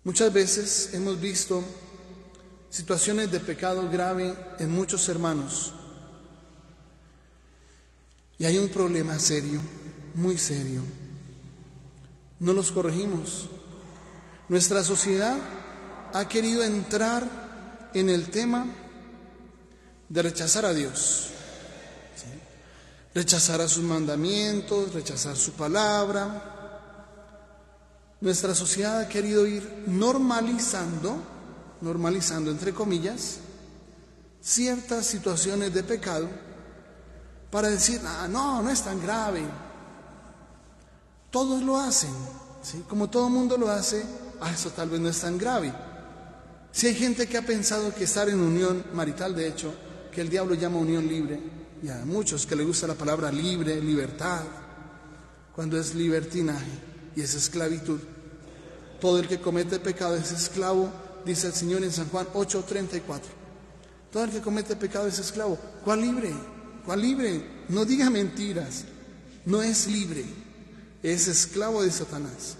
Muchas veces hemos visto situaciones de pecado grave en muchos hermanos. Y hay un problema serio, muy serio. No los corregimos. Nuestra sociedad ha querido entrar en el tema de rechazar a Dios, ¿sí? Rechazar a sus mandamientos, rechazar su palabra. Nuestra sociedad ha querido ir normalizando entre comillas, ciertas situaciones de pecado para decir, no es tan grave. Todos lo hacen, ¿sí? Como todo mundo lo hace, eso tal vez no es tan grave. Si hay gente que ha pensado que estar en unión marital, de hecho, que el diablo llama unión libre, y a muchos que le gusta la palabra libre, libertad, cuando es libertinaje y es esclavitud. Todo el que comete pecado es esclavo, dice el Señor en San Juan 8:34. Todo el que comete pecado es esclavo. ¿Cuál libre? ¿Cuál libre? No diga mentiras. No es libre. Es esclavo de Satanás.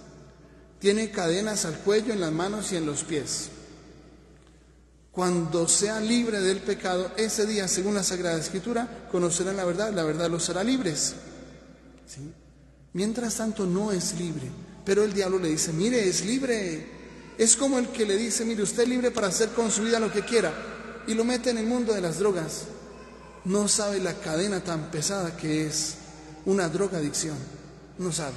Tiene cadenas al cuello, en las manos y en los pies. Cuando sea libre del pecado, ese día, según la Sagrada Escritura, conocerán la verdad los hará libres. ¿Sí? Mientras tanto, no es libre. Pero el diablo le dice, mire, es libre. Es como el que le dice, mire, usted es libre para hacer con su vida lo que quiera, y lo mete en el mundo de las drogas. No sabe la cadena tan pesada que es una drogadicción. No sabe.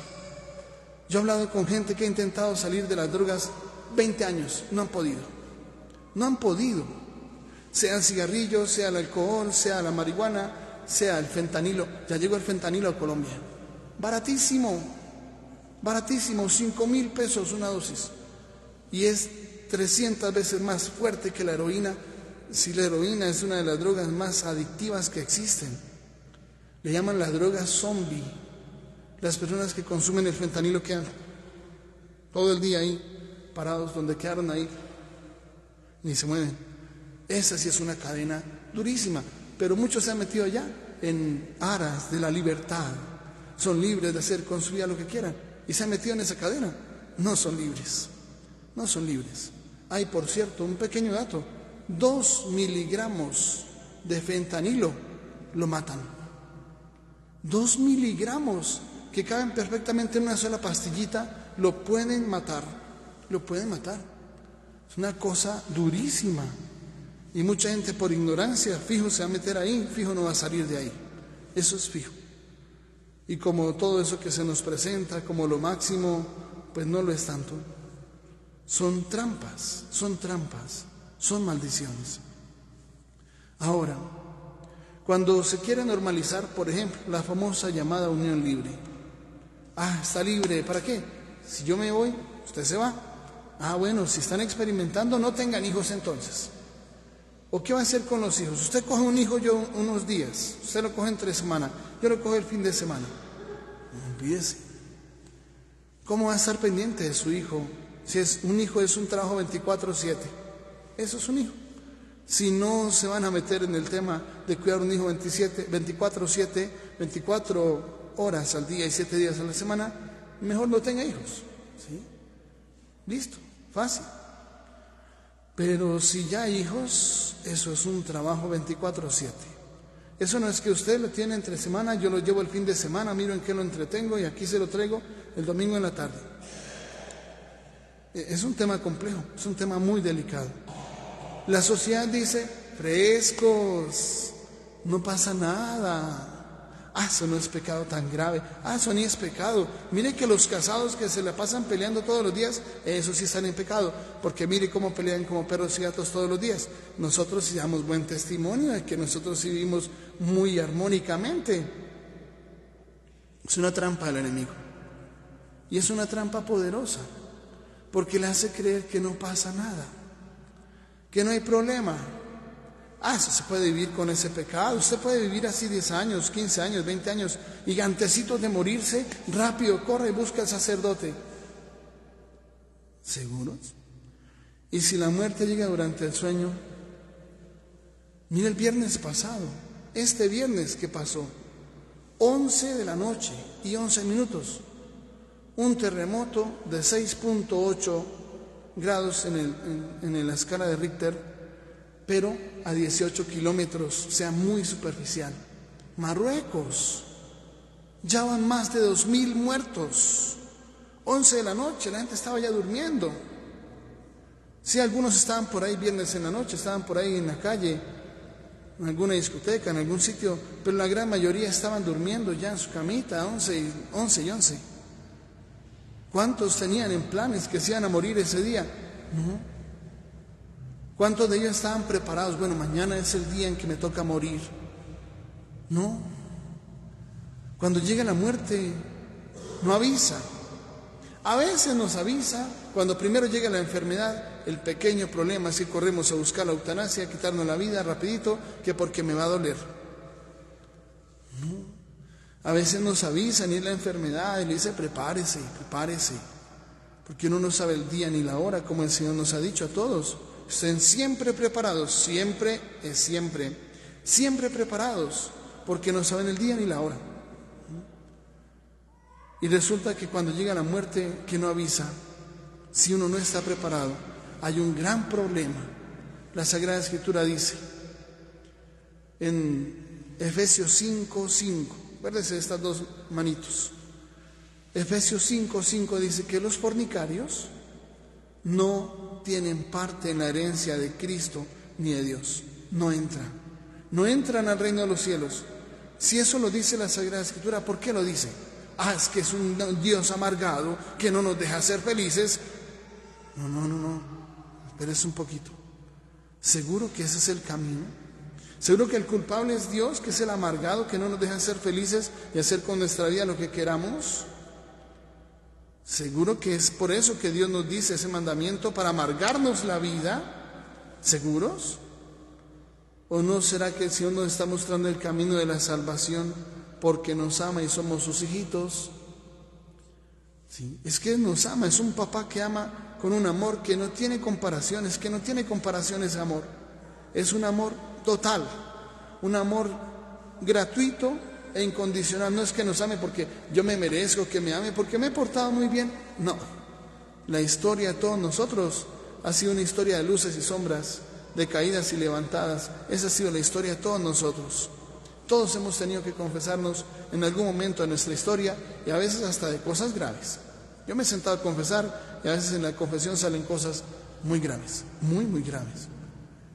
Yo he hablado con gente que ha intentado salir de las drogas 20 años, no han podido. No han podido. Sea el cigarrillo, sea el alcohol, sea la marihuana, sea el fentanilo. Ya llegó el fentanilo a Colombia. Baratísimo, 5,000 pesos una dosis. Y es 300 veces más fuerte que la heroína. Si la heroína es una de las drogas más adictivas que existen. Le llaman la droga zombie. Las personas que consumen el fentanilo quedan todo el día ahí, parados donde quedaron ahí, ni se mueven. Esa sí es una cadena durísima, pero muchos se han metido allá en aras de la libertad. Son libres de hacer con su vida lo que quieran y se han metido en esa cadena. No son libres, no son libres. Hay, por cierto, un pequeño dato: 2 miligramos de fentanilo lo matan. 2 miligramos que caben perfectamente en una sola pastillita lo pueden matar. Es una cosa durísima. Y mucha gente por ignorancia, fijo, se va a meter ahí, fijo, no va a salir de ahí. Eso es fijo. Y como todo eso que se nos presenta como lo máximo, pues no lo es tanto. Son trampas, son maldiciones. Ahora, cuando se quiere normalizar, por ejemplo, la famosa llamada unión libre. Está libre, ¿para qué? Si yo me voy, usted se va. Bueno, si están experimentando, no tengan hijos entonces. ¿O qué va a hacer con los hijos? Usted coge un hijo, yo unos días. Usted lo coge en 3 semanas, yo lo coge el fin de semana. No olvídese. ¿Cómo va a estar pendiente de su hijo? Si es un hijo, es un trabajo 24/7. Eso es un hijo. Si no se van a meter en el tema de cuidar un hijo 24/7, 24 horas al día y 7 días a la semana, mejor no tenga hijos. ¿Sí? Listo, fácil. Pero si ya hay hijos, eso es un trabajo 24/7. Eso no es que usted lo tiene entre semana, yo lo llevo el fin de semana, miro en qué lo entretengo y aquí se lo traigo el domingo en la tarde. Es un tema complejo, es un tema muy delicado. La sociedad dice, frescos, no pasa nada. Eso no es pecado tan grave. Eso ni es pecado. Mire que los casados que se la pasan peleando todos los días, eso sí están en pecado. Porque mire cómo pelean como perros y gatos todos los días. Nosotros sí damos buen testimonio de que nosotros sí vivimos muy armónicamente. Es una trampa del enemigo. Y es una trampa poderosa. Porque le hace creer que no pasa nada, que no hay problema. Eso se puede vivir con ese pecado. Usted puede vivir así 10 años, 15 años, 20 años, y antecitos de morirse, rápido, corre y busca al sacerdote. ¿Seguros? Y si la muerte llega durante el sueño, mira el viernes pasado, este viernes que pasó, 11 de la noche y 11 minutos, un terremoto de 6.8 grados en la escala de Richter, pero a 18 kilómetros, o sea, muy superficial. Marruecos, ya van más de 2000 muertos. 11 de la noche, la gente estaba ya durmiendo. Sí, algunos estaban por ahí viernes en la noche, estaban por ahí en la calle, en alguna discoteca, en algún sitio, pero la gran mayoría estaban durmiendo ya en su camita, 11 y 11. ¿Cuántos tenían en planes que se iban a morir ese día? No. ¿Cuántos de ellos estaban preparados? Bueno, mañana es el día en que me toca morir. No. Cuando llega la muerte, no avisa. A veces nos avisa cuando primero llega la enfermedad. El pequeño problema es que corremos a buscar la eutanasia, a quitarnos la vida rapidito, que porque me va a doler. No. A veces nos avisan y es la enfermedad y le dice prepárese, prepárese, porque uno no sabe el día ni la hora, como el Señor nos ha dicho a todos. Estén siempre preparados, siempre es siempre, siempre preparados, porque no saben el día ni la hora. Y resulta que cuando llega la muerte que no avisa, si uno no está preparado, hay un gran problema. La Sagrada Escritura dice en Efesios 5:5, acuérdense de estas dos manitos. Efesios 5:5 dice que los fornicarios no tienen parte en la herencia de Cristo ni de Dios. No entran al reino de los cielos. Si eso lo dice la Sagrada Escritura, ¿por qué lo dice? Es que es un Dios amargado que no nos deja ser felices. No. Espérese un poquito. ¿Seguro que ese es el camino? ¿Seguro que el culpable es Dios, que es el amargado, que no nos deja ser felices y hacer con nuestra vida lo que queramos? ¿Seguro que es por eso que Dios nos dice ese mandamiento, para amargarnos la vida? ¿Seguros? ¿O no será que el Señor nos está mostrando el camino de la salvación porque nos ama y somos sus hijitos? Sí, es que nos ama, es un papá que ama con un amor que no tiene comparaciones, de amor. Es un amor total, un amor gratuito e incondicional. No es que nos ame porque yo me merezco que me ame, porque me he portado muy bien. No, la historia de todos nosotros ha sido una historia de luces y sombras, de caídas y levantadas. Esa ha sido la historia de todos nosotros. Todos hemos tenido que confesarnos en algún momento de nuestra historia, y a veces hasta de cosas graves. Yo me he sentado a confesar y a veces en la confesión salen cosas muy graves, muy graves,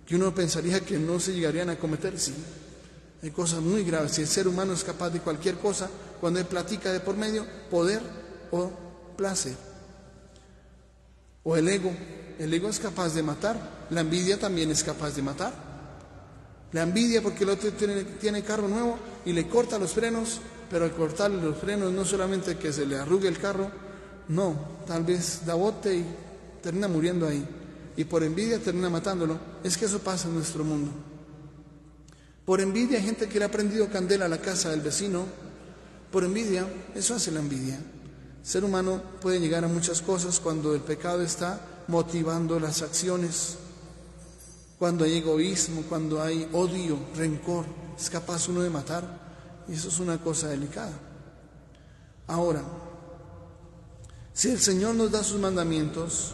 que uno pensaría que no se llegarían a cometer. Sí, hay cosas muy graves. Si el ser humano es capaz de cualquier cosa, cuando él platica de por medio, poder o placer. O el ego es capaz de matar. La envidia también es capaz de matar. La envidia porque el otro tiene carro nuevo y le corta los frenos, pero al cortarle los frenos no solamente que se le arrugue el carro, no, tal vez da bote y termina muriendo ahí, y por envidia termina matándolo. Es que eso pasa en nuestro mundo. Por envidia hay gente que le ha prendido candela a la casa del vecino. Por envidia, eso hace la envidia. El ser humano puede llegar a muchas cosas cuando el pecado está motivando las acciones. Cuando hay egoísmo, cuando hay odio, rencor, es capaz uno de matar. Y eso es una cosa delicada. Ahora, si el Señor nos da sus mandamientos,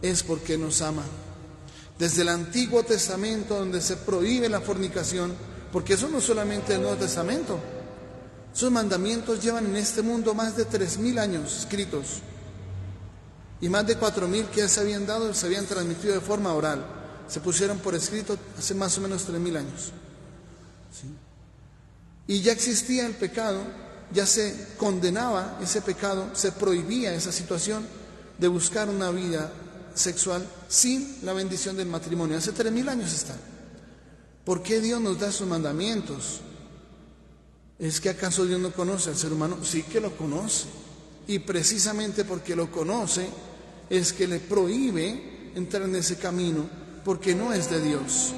es porque nos ama. Desde el Antiguo Testamento, donde se prohíbe la fornicación, porque eso no es solamente el Nuevo Testamento. Sus mandamientos llevan en este mundo más de 3000 años escritos. Y más de 4000 que ya se habían dado, se habían transmitido de forma oral. Se pusieron por escrito hace más o menos 3000 años. ¿Sí? Y ya existía el pecado, ya se condenaba ese pecado, se prohibía esa situación de buscar una vida sexual sin la bendición del matrimonio. Hace 3000 años está. ¿Por qué Dios nos da sus mandamientos? ¿Es que acaso Dios no conoce al ser humano? Sí que lo conoce. Y precisamente porque lo conoce es que le prohíbe entrar en ese camino, porque no es de Dios.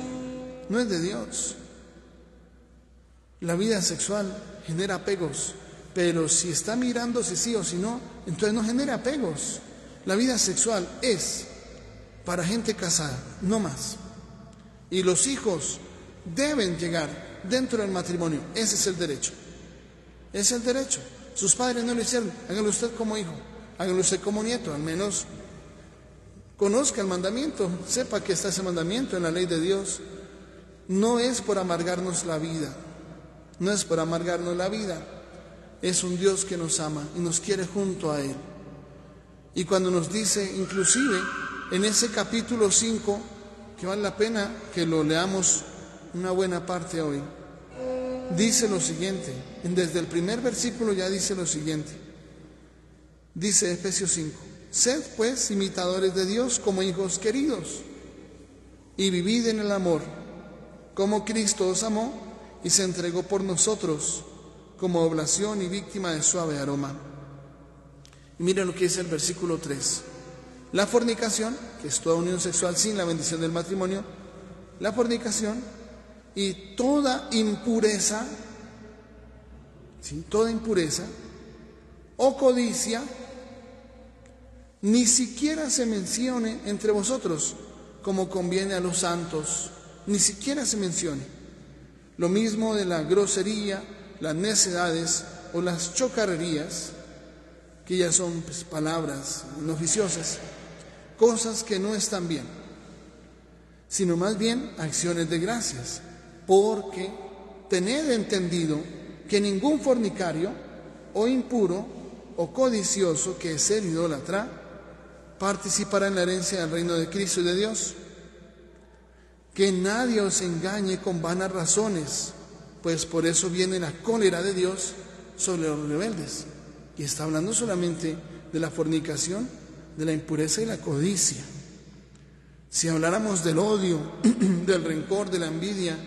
No es de Dios. La vida sexual genera apegos, pero si está mirando si sí o si no, entonces no genera apegos. La vida sexual es para gente casada, no más. Y los hijos deben llegar dentro del matrimonio. Ese es el derecho. Ese es el derecho. Sus padres no lo hicieron. Hágalo usted como hijo, hágalo usted como nieto, al menos Conozca el mandamiento, sepa que está ese mandamiento en la ley de Dios. No es por amargarnos la vida, no es por amargarnos la vida. Es un Dios que nos ama y nos quiere junto a Él. Y cuando nos dice, inclusive en ese capítulo 5, que vale la pena que lo leamos una buena parte hoy, dice lo siguiente, desde el primer versículo ya dice lo siguiente. Dice Efesios 5, sed pues imitadores de Dios como hijos queridos, y vivid en el amor, como Cristo os amó y se entregó por nosotros, como oblación y víctima de suave aroma. Y miren lo que dice el versículo 3. La fornicación, que es toda unión sexual sin la bendición del matrimonio, la fornicación y toda impureza, ¿sí?, toda impureza o codicia, ni siquiera se mencione entre vosotros, como conviene a los santos, ni siquiera se mencione. Lo mismo de la grosería, las necedades o las chocarrerías, que ya son palabras inoficiosas, cosas que no están bien, sino más bien acciones de gracias, porque tened entendido que ningún fornicario o impuro o codicioso, que es ser idólatra, participará en la herencia del reino de Cristo y de Dios. Que nadie os engañe con vanas razones, pues por eso viene la cólera de Dios sobre los rebeldes. Y está hablando solamente de la fornicación, de la impureza y la codicia. Si habláramos del odio, del rencor, de la envidia,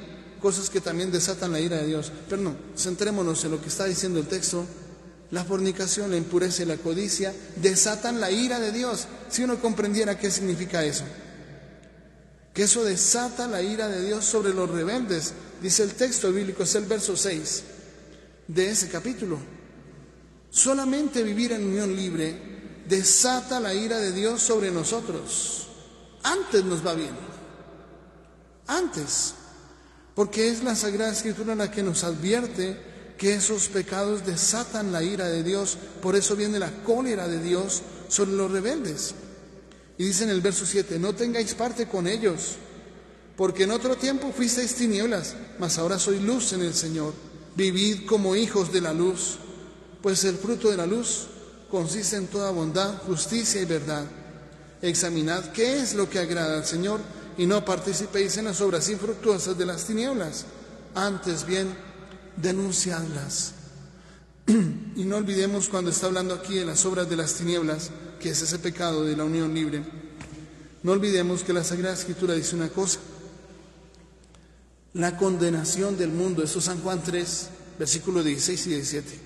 cosas que también desatan la ira de Dios. Pero no, centrémonos en lo que está diciendo el texto. La fornicación, la impureza y la codicia desatan la ira de Dios. Si uno comprendiera qué significa eso, que eso desata la ira de Dios sobre los rebeldes. Dice el texto bíblico, es el verso 6 de ese capítulo. Solamente vivir en unión libre desata la ira de Dios sobre nosotros. Antes nos va bien, antes, porque es la Sagrada Escritura la que nos advierte que esos pecados desatan la ira de Dios. Por eso viene la cólera de Dios sobre los rebeldes. Y dice en el verso 7, no tengáis parte con ellos, porque en otro tiempo fuisteis tinieblas, mas ahora sois luz en el Señor. Vivid como hijos de la luz, pues el fruto de la luz consiste en toda bondad, justicia y verdad. Examinad qué es lo que agrada al Señor, y no participéis en las obras infructuosas de las tinieblas, antes bien denunciadlas. Y no olvidemos, cuando está hablando aquí de las obras de las tinieblas, que es ese pecado de la unión libre, no olvidemos que la Sagrada Escritura dice una cosa: la condenación del mundo. Eso es San Juan 3, versículos 16 y 17.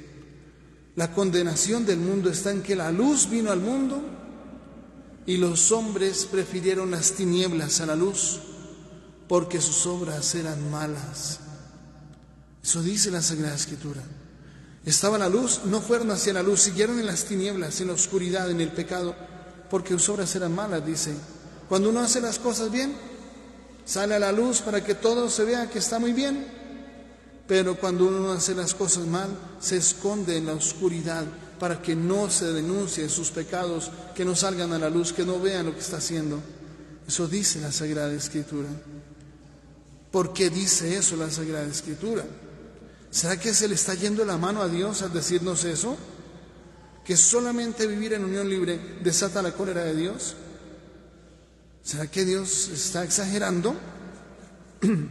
La condenación del mundo está en que la luz vino al mundo y los hombres prefirieron las tinieblas a la luz, porque sus obras eran malas. Eso dice la Sagrada Escritura. Estaba la luz, no fueron hacia la luz, siguieron en las tinieblas, en la oscuridad, en el pecado, porque sus obras eran malas, dice. Cuando uno hace las cosas bien, sale a la luz para que todo se vea que está muy bien, pero cuando uno hace las cosas mal, se esconde en la oscuridad para que no se denuncie sus pecados, que no salgan a la luz, que no vean lo que está haciendo. Eso dice la Sagrada Escritura. ¿Por qué dice eso la Sagrada Escritura? ¿Será que se le está yendo la mano a Dios al decirnos eso? ¿Que solamente vivir en unión libre desata la cólera de Dios? ¿Será que Dios está exagerando?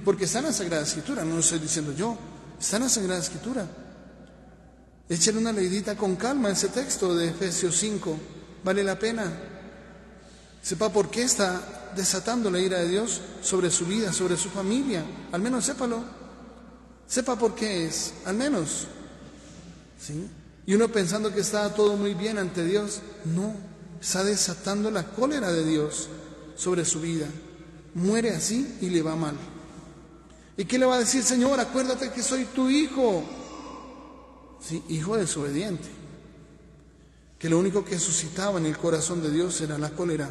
Porque está en la Sagrada Escritura, no lo estoy diciendo yo, está en la Sagrada Escritura. Échale una leidita con calma a ese texto de Efesios 5, vale la pena. Sepa por qué está desatando la ira de Dios sobre su vida, sobre su familia, al menos sépalo. Sepa por qué es, al menos, ¿sí? Y uno pensando que está todo muy bien ante Dios, no, está desatando la cólera de Dios sobre su vida. Muere así y le va mal. ¿Y qué le va a decir? Señor, acuérdate que soy tu hijo. Sí, hijo desobediente, que lo único que suscitaba en el corazón de Dios era la cólera.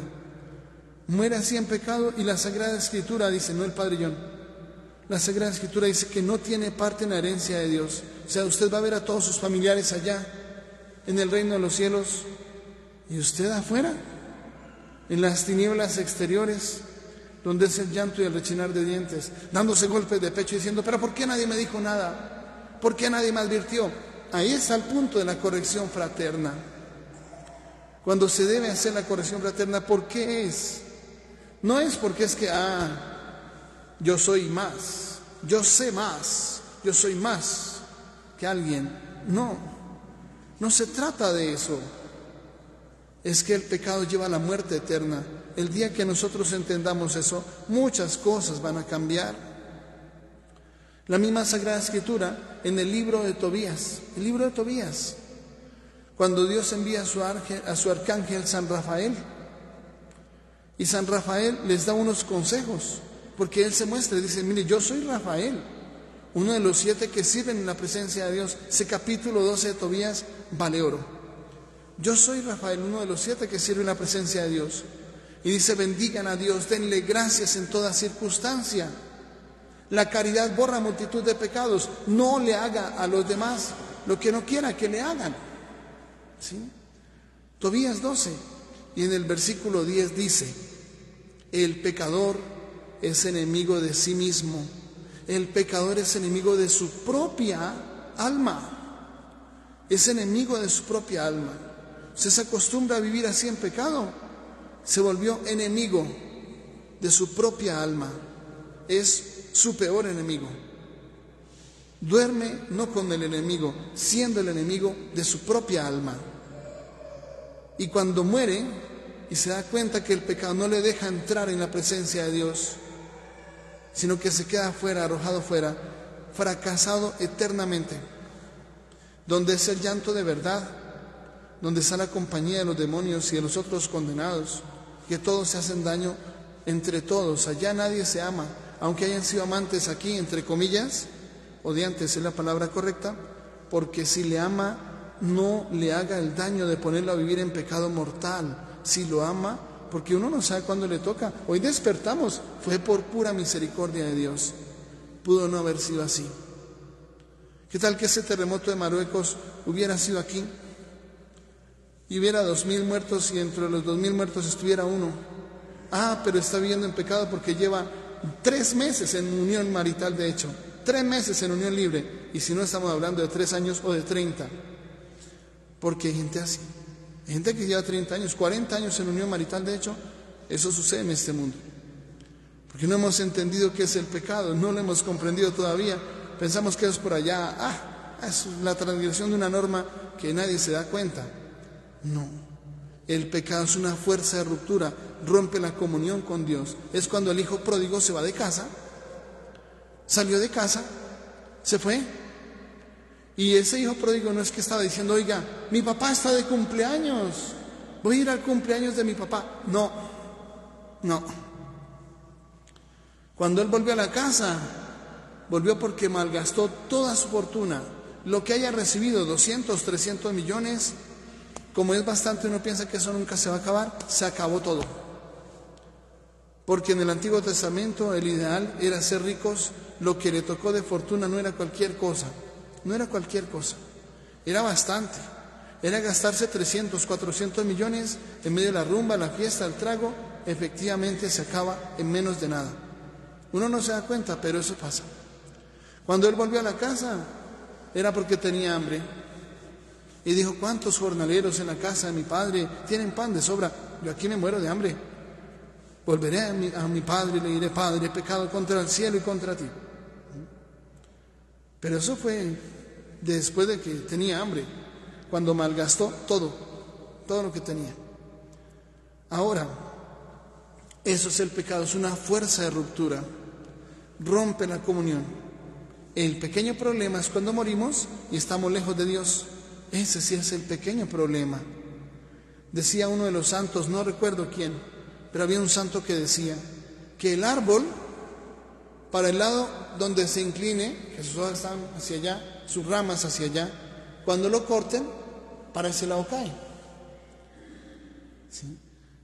Muere así en pecado, y la Sagrada Escritura dice, no el Padre John, la Sagrada Escritura dice que no tiene parte en la herencia de Dios. O sea, usted va a ver a todos sus familiares allá en el reino de los cielos y usted afuera, en las tinieblas exteriores, donde es el llanto y el rechinar de dientes, dándose golpes de pecho diciendo, pero ¿por qué nadie me dijo nada? ¿Por qué nadie me advirtió? Ahí está el punto de la corrección fraterna. Cuando se debe hacer la corrección fraterna, ¿por qué es? No es porque es que, yo soy más, yo sé más, yo soy más que alguien. No, no se trata de eso. Es que el pecado lleva a la muerte eterna. El día que nosotros entendamos eso, muchas cosas van a cambiar. La misma Sagrada Escritura en el libro de Tobías, cuando Dios envía a su arcángel San Rafael, y San Rafael les da unos consejos, porque él se muestra y dice, mire, yo soy Rafael, uno de los 7 que sirven en la presencia de Dios. Ese capítulo 12 de Tobías vale oro. Yo soy Rafael, uno de los 7 que sirven en la presencia de Dios. Y dice, bendigan a Dios, denle gracias en toda circunstancia. La caridad borra multitud de pecados. No le haga a los demás lo que no quiera que le hagan. ¿Sí? Tobías 12, y en el versículo 10 dice, el pecador es enemigo de sí mismo. El pecador es enemigo de su propia alma. Es enemigo de su propia alma. Usted se acostumbra a vivir así en pecado, se volvió enemigo de su propia alma. Es su peor enemigo. Duerme no con el enemigo, siendo el enemigo de su propia alma. Y cuando muere y se da cuenta que el pecado no le deja entrar en la presencia de Dios, sino que se queda fuera, arrojado fuera, fracasado eternamente, donde es el llanto de verdad, donde está la compañía de los demonios y de los otros condenados, que todos se hacen daño entre todos. Allá nadie se ama, aunque hayan sido amantes aquí, entre comillas, odiantes es la palabra correcta, porque si le ama, no le haga el daño de ponerlo a vivir en pecado mortal. Si lo ama, porque uno no sabe cuándo le toca. Hoy despertamos, fue por pura misericordia de Dios. Pudo no haber sido así. ¿Qué tal que ese terremoto de Marruecos hubiera sido aquí? Y hubiera 2000 muertos y entre los 2000 muertos estuviera uno. Pero está viviendo en pecado porque lleva 3 meses en unión marital, de hecho. 3 meses en unión libre. Y si no, estamos hablando de 3 años o de 30. Porque hay gente así. Hay gente que lleva 30 años, 40 años en unión marital, de hecho. Eso sucede en este mundo. Porque no hemos entendido qué es el pecado, no lo hemos comprendido todavía. Pensamos que es por allá, es la transgresión de una norma que nadie se da cuenta. No, el pecado es una fuerza de ruptura, rompe la comunión con Dios. Es cuando el hijo pródigo se va de casa, salió de casa, se fue. Y ese hijo pródigo no es que estaba diciendo, oiga, mi papá está de cumpleaños, voy a ir al cumpleaños de mi papá. No. Cuando él volvió a la casa, volvió porque malgastó toda su fortuna. Lo que haya recibido, 200, 300 millones, como es bastante, uno piensa que eso nunca se va a acabar, se acabó todo. Porque en el Antiguo Testamento el ideal era ser ricos, lo que le tocó de fortuna no era cualquier cosa, era bastante. Era gastarse 300, 400 millones en medio de la rumba, la fiesta, el trago, efectivamente se acaba en menos de nada. Uno no se da cuenta, pero eso pasa. Cuando él volvió a la casa, era porque tenía hambre. Y dijo, ¿cuántos jornaleros en la casa de mi padre tienen pan de sobra? Yo aquí me muero de hambre. Volveré a mi padre y le diré, Padre, he pecado contra el cielo y contra ti. Pero eso fue después de que tenía hambre, cuando malgastó todo lo que tenía. Ahora, eso es el pecado, es una fuerza de ruptura, rompe la comunión. El pequeño problema es cuando morimos y estamos lejos de Dios. Ese sí es el pequeño problema. Decía uno de los santos, no recuerdo quién, pero había un santo que decía que el árbol, para el lado donde se incline, que sus hojas están hacia allá, sus ramas hacia allá, cuando lo corten, para ese lado cae. ¿Sí?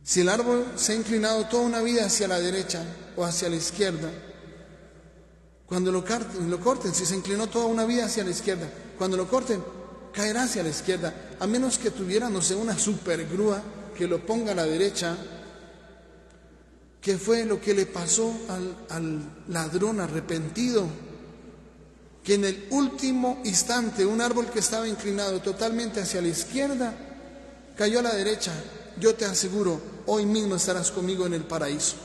Si el árbol se ha inclinado toda una vida hacia la derecha o hacia la izquierda, cuando lo corten, si se inclinó toda una vida hacia la izquierda, cuando lo corten, caerá hacia la izquierda, a menos que tuviera, no sé, una supergrúa que lo ponga a la derecha ¿Qué fue lo que le pasó al ladrón arrepentido? Que en el último instante un árbol que estaba inclinado totalmente hacia la izquierda cayó a la derecha. Yo te aseguro, hoy mismo estarás conmigo en el paraíso.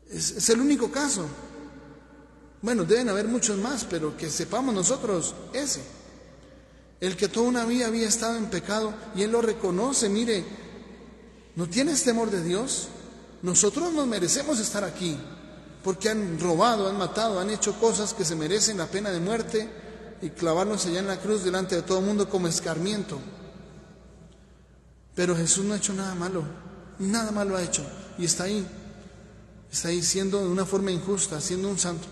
Es el único caso. Bueno, deben haber muchos más, pero que sepamos nosotros ese. El que toda una vida había estado en pecado y él lo reconoce. Mire, ¿no tienes temor de Dios? Nosotros nos merecemos estar aquí porque han robado, han matado, han hecho cosas que se merecen la pena de muerte y clavarnos allá en la cruz delante de todo el mundo como escarmiento. Pero Jesús no ha hecho nada malo ha hecho, y está ahí siendo de una forma injusta, siendo un santo.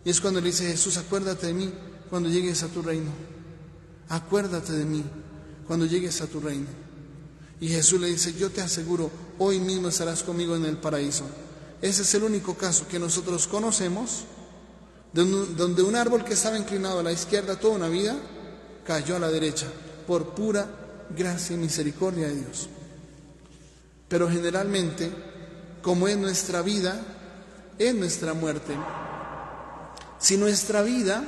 Y es cuando le dice Jesús: acuérdate de mí cuando llegues a tu reino, acuérdate de mí cuando llegues a tu reino. Y Jesús le dice: yo te aseguro, hoy mismo estarás conmigo en el paraíso. Ese es el único caso que nosotros conocemos donde un árbol que estaba inclinado a la izquierda toda una vida cayó a la derecha por pura gracia y misericordia de Dios. Pero generalmente, como es nuestra vida, es nuestra muerte. Si nuestra vida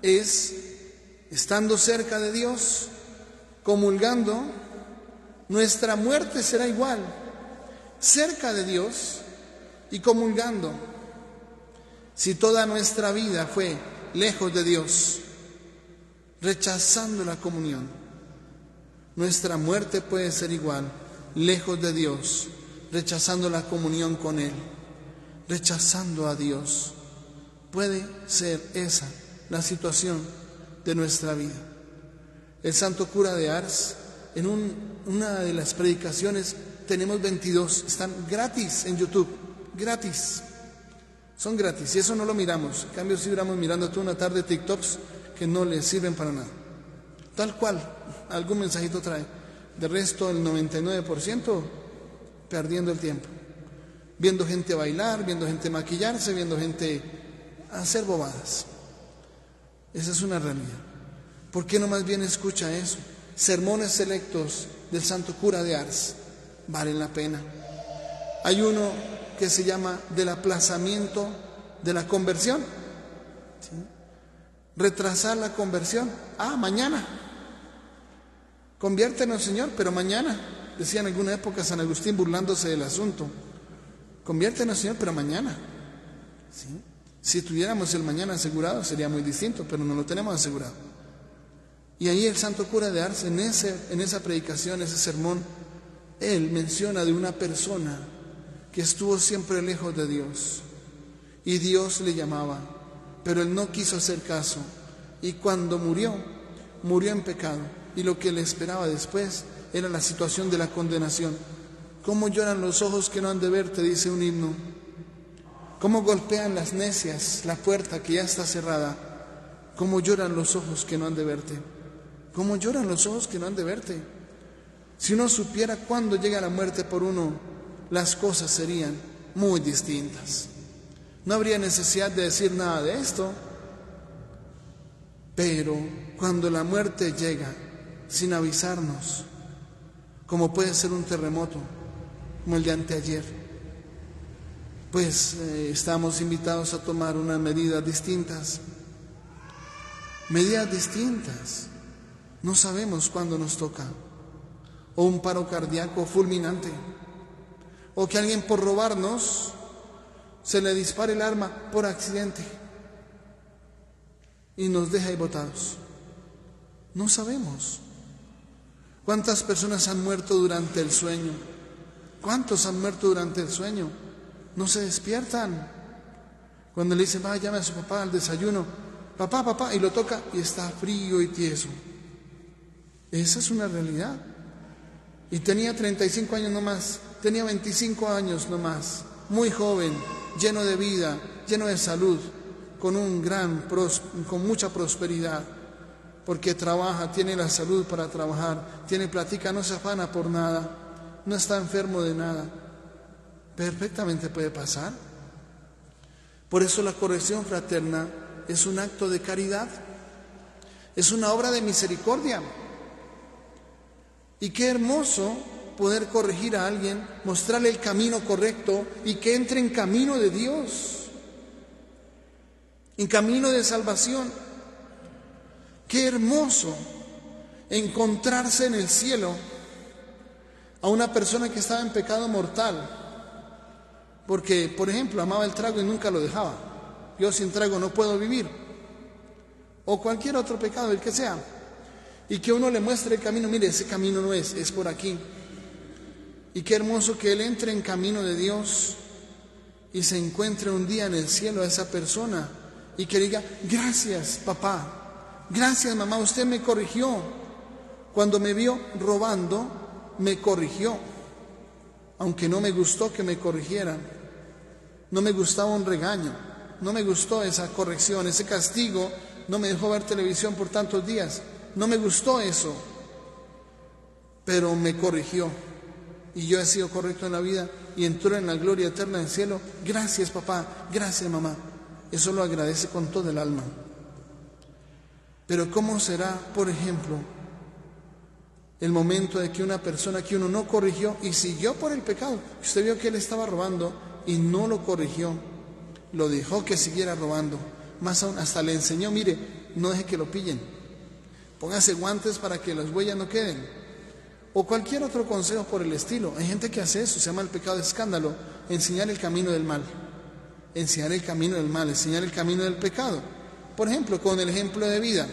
es estando cerca de Dios, comulgando, nuestra muerte será igual, cerca de Dios y comulgando. Si toda nuestra vida fue lejos de Dios, rechazando la comunión, nuestra muerte puede ser igual, lejos de Dios, rechazando la comunión con Él, rechazando a Dios. Puede ser esa la situación de nuestra vida. El santo cura de Ars, en una de las predicaciones, tenemos 22, están gratis en YouTube, gratis, son gratis, y eso no lo miramos. En cambio, si hubiéramos mirando toda una tarde TikToks que no les sirven para nada, tal cual, algún mensajito trae. De resto, el 99% perdiendo el tiempo, viendo gente bailar, viendo gente maquillarse, viendo gente hacer bobadas. Esa es una realidad. ¿Por qué no más bien escucha eso? Sermones selectos del santo cura de Ars valen la pena. Hay uno que se llama del aplazamiento de la conversión, ¿sí? Retrasar la conversión. Mañana conviértenos, Señor, pero mañana, decía en alguna época San Agustín burlándose del asunto. Conviértenos, Señor, pero mañana, ¿sí? Si tuviéramos el mañana asegurado sería muy distinto, pero no lo tenemos asegurado. Y ahí el santo cura de Ars, en esa predicación, ese sermón, él menciona de una persona que estuvo siempre lejos de Dios y Dios le llamaba, pero él no quiso hacer caso, y cuando murió en pecado, y lo que le esperaba después era la situación de la condenación. ¿Cómo lloran los ojos que no han de verte?, dice un himno. ¿Cómo golpean las necias la puerta que ya está cerrada? ¿Cómo lloran los ojos que no han de verte? ¿Cómo lloran los ojos que no han de verte? Si uno supiera cuándo llega la muerte por uno, las cosas serían muy distintas. No habría necesidad de decir nada de esto, pero cuando la muerte llega sin avisarnos, como puede ser un terremoto, como el de anteayer, pues estamos invitados a tomar unas medidas distintas. No sabemos cuándo nos toca, o un paro cardíaco fulminante, o que alguien por robarnos se le dispare el arma por accidente y nos deja ahí botados. No sabemos. ¿Cuántas personas han muerto durante el sueño? ¿Cuántos han muerto durante el sueño? No se despiertan. Cuando le dicen: llame a su papá al desayuno, papá, y lo toca y está frío y tieso. Esa es una realidad. Y tenía 35 años nomás, tenía 25 años nomás, muy joven, lleno de vida, lleno de salud, con mucha prosperidad, porque trabaja, tiene la salud para trabajar, tiene platica, no se afana por nada, no está enfermo de nada. Perfectamente puede pasar. Por eso la corrección fraterna es un acto de caridad, es una obra de misericordia. Y qué hermoso poder corregir a alguien, mostrarle el camino correcto y que entre en camino de Dios, en camino de salvación. Qué hermoso encontrarse en el cielo a una persona que estaba en pecado mortal, porque, por ejemplo, amaba el trago y nunca lo dejaba. Yo sin trago no puedo vivir, o cualquier otro pecado, el que sea, y que uno le muestre el camino. Mire, ese camino no es por aquí. Y qué hermoso que él entre en camino de Dios y se encuentre un día en el cielo a esa persona y que diga: gracias papá, gracias mamá, usted me corrigió. Cuando me vio robando, me corrigió, aunque no me gustó que me corrigieran, no me gustaba un regaño, no me gustó esa corrección, ese castigo, no me dejó ver televisión por tantos días, no me gustó eso, pero me corrigió y yo he sido correcto en la vida y entró en la gloria eterna del cielo. Gracias papá, gracias mamá. Eso lo agradece con todo el alma. Pero ¿cómo será, por ejemplo, el momento de que una persona que uno no corrigió y siguió por el pecado? Usted vio que él estaba robando y no lo corrigió, lo dejó que siguiera robando. Más aún, hasta le enseñó: mire, no deje que lo pillen, póngase guantes para que las huellas no queden. O cualquier otro consejo por el estilo. Hay gente que hace eso, se llama el pecado de escándalo, enseñar el camino del mal, enseñar el camino del mal, enseñar el camino del pecado. Por ejemplo, con el ejemplo de vida,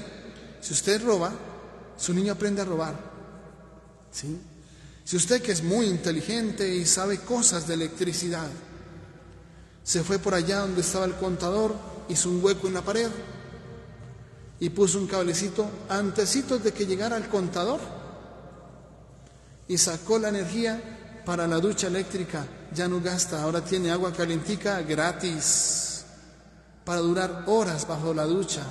si usted roba, su niño aprende a robar, ¿sí? Si usted, que es muy inteligente y sabe cosas de electricidad, se fue por allá donde estaba el contador, hizo un hueco en la pared y puso un cablecito antecitos de que llegara el contador y sacó la energía para la ducha eléctrica. Ya no gasta, ahora tiene agua calientica gratis para durar horas bajo la ducha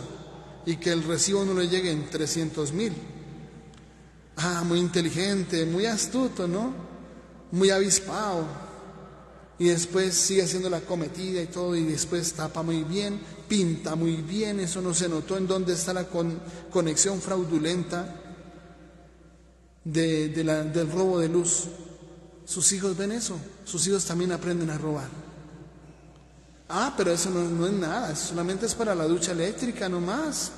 y que el recibo no le llegue en 300,000. Muy inteligente, muy astuto, ¿no? Muy avispado. Y después sigue haciendo la cometida y todo, y después tapa muy bien, pinta muy bien. Eso no se notó en dónde está la conexión fraudulenta del robo de luz. Sus hijos ven eso, sus hijos también aprenden a robar. Pero eso no es nada, eso solamente es para la ducha eléctrica nomás.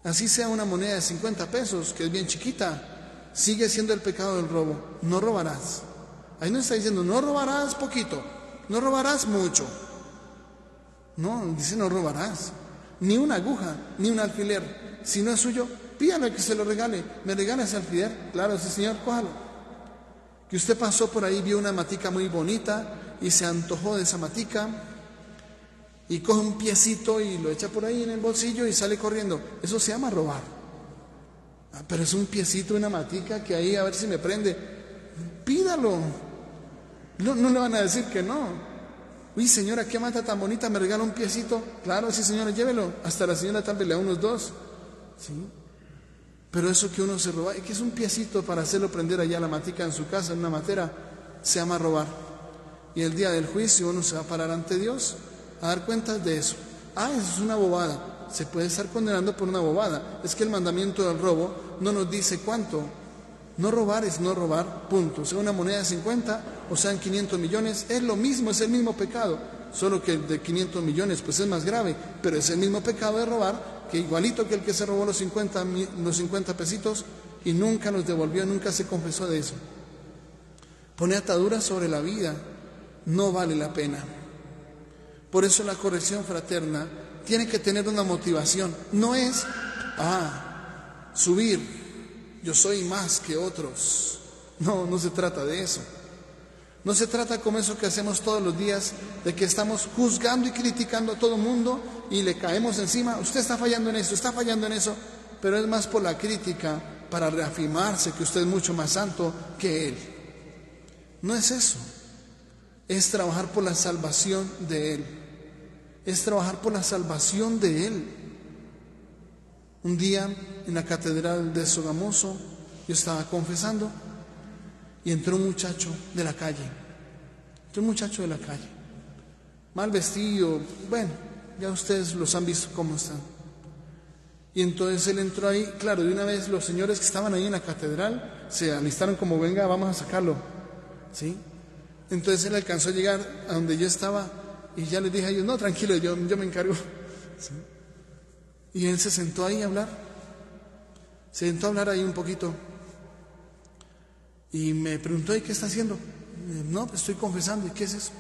Así sea una moneda de 50 pesos, que es bien chiquita, sigue siendo el pecado del robo. No robarás. Ahí no está diciendo no robarás poquito, no robarás mucho. No, dice no robarás. Ni una aguja, ni un alfiler. Si no es suyo, pídale que se lo regale. ¿Me regala ese alfiler? Claro, sí señor, cójalo. Que usted pasó por ahí, vio una matica muy bonita y se antojó de esa matica y coge un piecito y lo echa por ahí en el bolsillo y sale corriendo. Eso se llama robar. Pero es un piecito, una matica que ahí a ver si me prende. Pídalo. No le van a decir que no. Uy, señora, qué mata tan bonita, me regala un piecito. Claro, sí señora, llévelo. Hasta la señora tal vez le da unos 2. ¿Sí? Pero eso que uno se roba, que es un piecito para hacerlo prender allá la matica en su casa, en una matera, se llama robar. Y el día del juicio uno se va a parar ante Dios a dar cuentas de eso. Eso es una bobada. Se puede estar condenando por una bobada. Es que el mandamiento del robo no nos dice cuánto. No robar es no robar, punto. Sea una moneda de 50 o sean 500 millones, es lo mismo, es el mismo pecado. Solo que el de 500 millones pues es más grave, pero es el mismo pecado de robar, que igualito que el que se robó los 50 pesitos y nunca los devolvió, nunca se confesó de eso. Pone ataduras sobre la vida, no vale la pena. Por eso la corrección fraterna tiene que tener una motivación. No es, subir, yo soy más que otros. No se trata de eso. No se trata como eso que hacemos todos los días, de que estamos juzgando y criticando a todo el mundo y le caemos encima. Usted está fallando en eso, está fallando en eso. Pero es más por la crítica, para reafirmarse que usted es mucho más santo que él. No es eso. Es trabajar por la salvación de él. Es trabajar por la salvación de él. Un día en la catedral de Sogamoso yo estaba confesando y entró un muchacho de la calle. Mal vestido, bueno, ya ustedes los han visto cómo están. Y entonces él entró ahí, claro, de una vez los señores que estaban ahí en la catedral se alistaron como, venga, vamos a sacarlo, ¿sí? Entonces él alcanzó a llegar a donde yo estaba y ya les dije a ellos, no, tranquilo, yo me encargo, ¿sí? Y él se sentó ahí a hablar, ahí un poquito y me preguntó, ¿y qué está haciendo? No, pues estoy confesando. ¿Y qué es eso?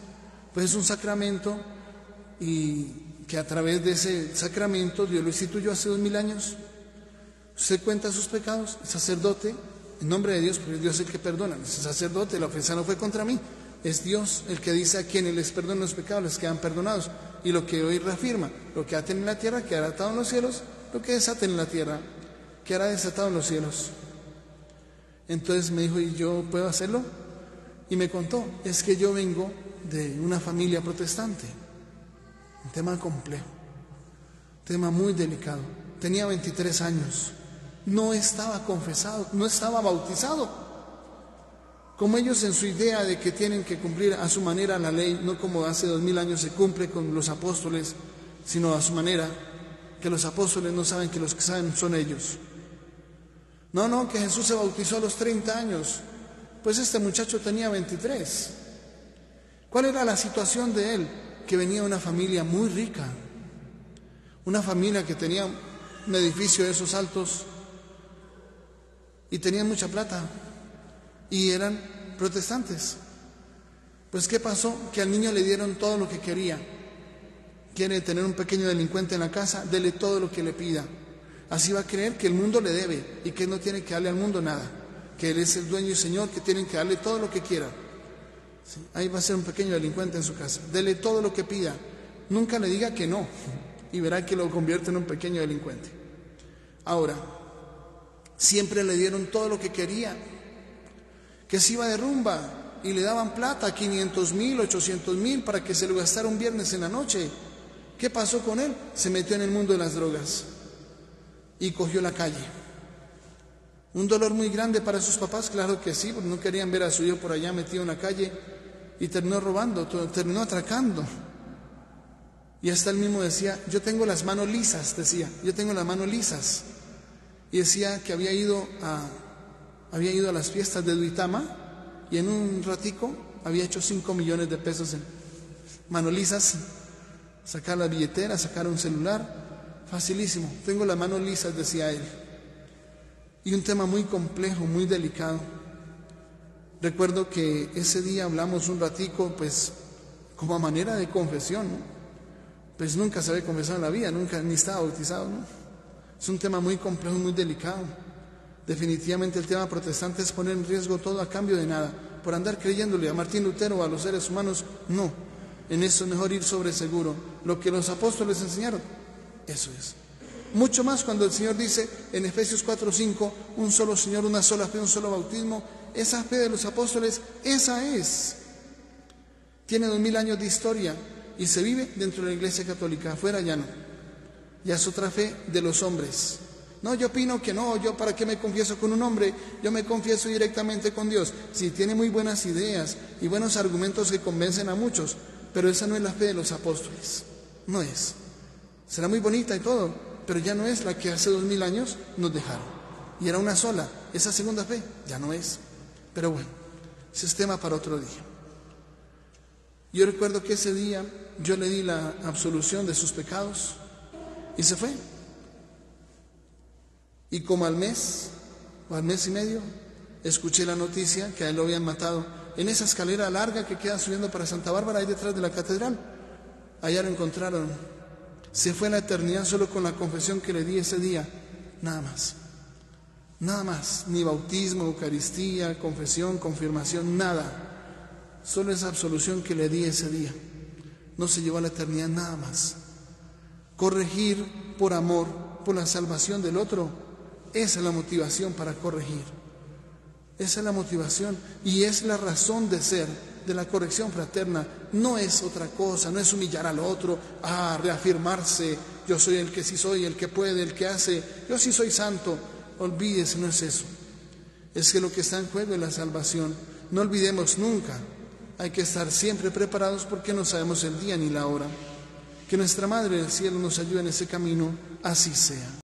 Pues es un sacramento, y que a través de ese sacramento Dios lo instituyó hace 2000 años. Usted cuenta sus pecados, el sacerdote, en nombre de Dios, porque Dios es el que perdona. El sacerdote, la ofensa no fue contra mí, es Dios el que dice a quienes les perdonan los pecados les quedan perdonados. Y lo que hoy reafirma, lo que aten en la tierra quedará atado en los cielos, lo que desaten en la tierra quedará desatado en los cielos. Entonces me dijo, ¿y yo puedo hacerlo? Y me contó, es que yo vengo de una familia protestante. Un tema complejo, tema muy delicado. Tenía 23 años, no estaba confesado, no estaba bautizado. Como ellos en su idea de que tienen que cumplir a su manera la ley, no como hace 2000 años se cumple con los apóstoles, sino a su manera, que los apóstoles no saben que los que saben son ellos. No, que Jesús se bautizó a los 30 años. Pues este muchacho tenía 23. ¿Cuál era la situación de él? Que venía de una familia muy rica, una familia que tenía un edificio de esos altos y tenían mucha plata y eran protestantes. Pues ¿qué pasó? Que al niño le dieron todo lo que quería. Quiere tener un pequeño delincuente en la casa, dele todo lo que le pida. Así va a creer que el mundo le debe y que no tiene que darle al mundo nada, que Él es el dueño y Señor, que tienen que darle todo lo que quiera. ¿Sí? Ahí va a ser un pequeño delincuente en su casa. Dele todo lo que pida. Nunca le diga que no y verá que lo convierte en un pequeño delincuente. Ahora, siempre le dieron todo lo que quería. Que se iba de rumba y le daban plata, 500,000, 800,000 para que se lo gastara un viernes en la noche. ¿Qué pasó con él? Se metió en el mundo de las drogas y cogió la calle. Un dolor muy grande para sus papás, claro que sí, porque no querían ver a su hijo por allá metido en la calle, y terminó robando, terminó atracando. Y hasta él mismo decía, yo tengo las manos lisas, yo tengo las manos lisas. Y decía que había ido a las fiestas de Duitama y en un ratico había hecho 5 millones de pesos en manos lisas, sacar la billetera, sacar un celular. Facilísimo, tengo las manos lisas, decía él. Y un tema muy complejo, muy delicado. Recuerdo que ese día hablamos un ratico, pues, como a manera de confesión, ¿no? Pues nunca se había confesado en la vida, nunca, ni estaba bautizado, ¿no? Es un tema muy complejo, muy delicado. Definitivamente el tema protestante es poner en riesgo todo a cambio de nada. Por andar creyéndole a Martín Lutero o a los seres humanos, no. En eso es mejor ir sobre seguro. Lo que los apóstoles enseñaron, eso es. Mucho más cuando el Señor dice en Efesios 4:5, un solo Señor, una sola fe, un solo bautismo. Esa fe de los apóstoles, esa es. Tiene 2000 años de historia y se vive dentro de la Iglesia Católica. Afuera ya no. Ya es otra fe de los hombres. No, yo opino que no, yo para qué me confieso con un hombre, yo me confieso directamente con Dios. Sí, tiene muy buenas ideas y buenos argumentos que convencen a muchos, pero esa no es la fe de los apóstoles. No es. Será muy bonita y todo, pero ya no es la que hace 2000 años nos dejaron. Y era una sola, esa segunda fe ya no es. Pero bueno, ese es tema para otro día. Yo recuerdo que ese día yo le di la absolución de sus pecados y se fue. Y como al mes o al mes y medio, escuché la noticia que a él lo habían matado en esa escalera larga que queda subiendo para Santa Bárbara, ahí detrás de la catedral. Allá lo encontraron. Se fue a la eternidad solo con la confesión que le di ese día. Nada más. Nada más. Ni bautismo, Eucaristía, confesión, confirmación, nada. Solo esa absolución que le di ese día. No se llevó a la eternidad nada más. Corregir por amor, por la salvación del otro, esa es la motivación para corregir. Esa es la motivación y es la razón de ser de la corrección fraterna. No es otra cosa, no es humillar al otro, reafirmarse, yo soy el que sí soy, el que puede, el que hace, yo sí soy santo. Olvídese, no es eso. Es que lo que está en juego es la salvación. No olvidemos nunca, hay que estar siempre preparados porque no sabemos el día ni la hora. Que nuestra Madre del Cielo nos ayude en ese camino, así sea.